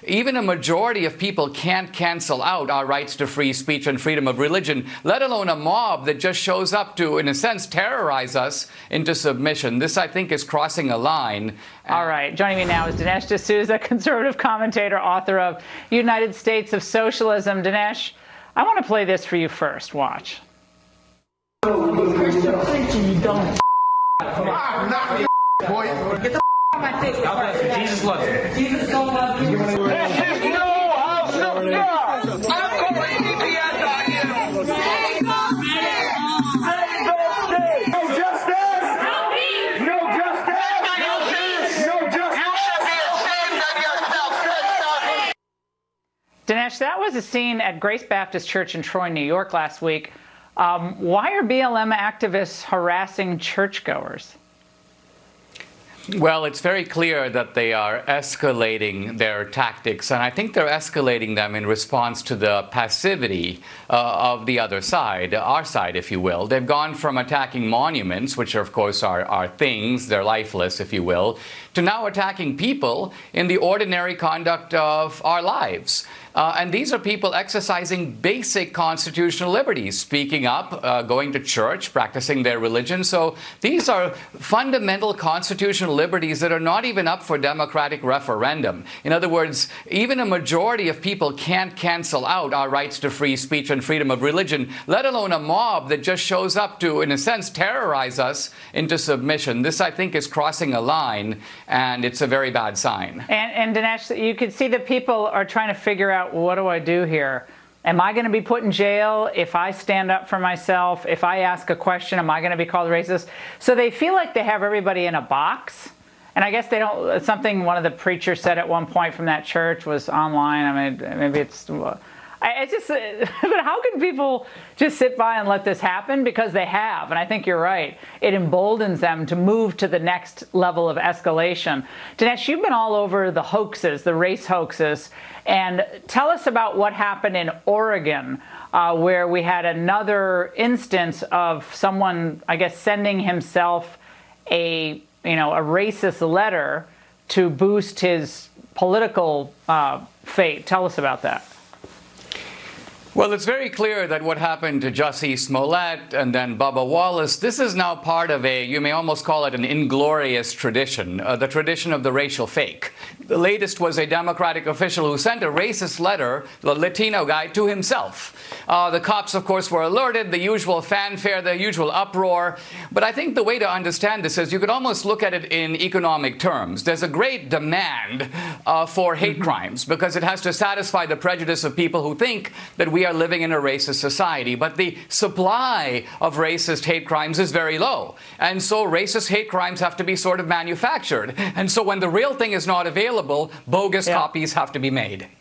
Even a majority of people can't cancel out our rights to free speech and freedom of religion, let alone a mob that just shows up to, in a sense, terrorize us into submission. This, I think, is crossing a line. All right. Joining me now is Dinesh D'Souza, conservative commentator, author of United States of Socialism. Dinesh, I want to play this for you first. Watch. Christian preacher, you don't. Boy, get the out of my face. Jesus loves you. Jesus so loves you. This is no house of God. I'm calling EPS on you. No justice. No justice. No justice. You should be ashamed of yourself. Dinesh, that was a scene at Grace Baptist Church in Troy, New York last week. Why are BLM activists harassing churchgoers? Well, it's very clear that they are escalating their tactics, and I think they're escalating them in response to the passivity of the other side, our side, if you will. They've gone from attacking monuments, which of course are things, they're lifeless, if you will, to now attacking people in the ordinary conduct of our lives. And these are people exercising basic constitutional liberties, speaking up, going to church, practicing their religion. So these are fundamental constitutional liberties that are not even up for democratic referendum. In other words, even a majority of people can't cancel out our rights to free speech and freedom of religion, let alone a mob that just shows up to, in a sense, terrorize us into submission. This, I think, is crossing a line, and it's a very bad sign. And Dinesh, you can see that people are trying to figure out, what do I do here? Am I going to be put in jail if I stand up for myself? If I ask a question, am I going to be called racist? So they feel like they have everybody in a box. And I guess they don't, something one of the preachers said at one point from that church was online. I mean, maybe it's just, but how can people just sit by and let this happen? Because they have, and I think you're right. It emboldens them to move to the next level of escalation. Dinesh, you've been all over the hoaxes, the race hoaxes, and tell us about what happened in Oregon, where we had another instance of someone, I guess, sending himself a racist letter to boost his political fate. Tell us about that. Well, it's very clear that what happened to Jussie Smollett and then Bubba Wallace, this is now part of you may almost call it an inglorious tradition, the tradition of the racial fake. The latest was a Democratic official who sent a racist letter, the Latino guy, to himself. The cops, of course, were alerted, the usual fanfare, the usual uproar. But I think the way to understand this is you could almost look at it in economic terms. There's a great demand for hate crimes because it has to satisfy the prejudice of people who think that we are living in a racist society. But the supply of racist hate crimes is very low. And so racist hate crimes have to be sort of manufactured. And so when the real thing is not available, bogus copies have to be made.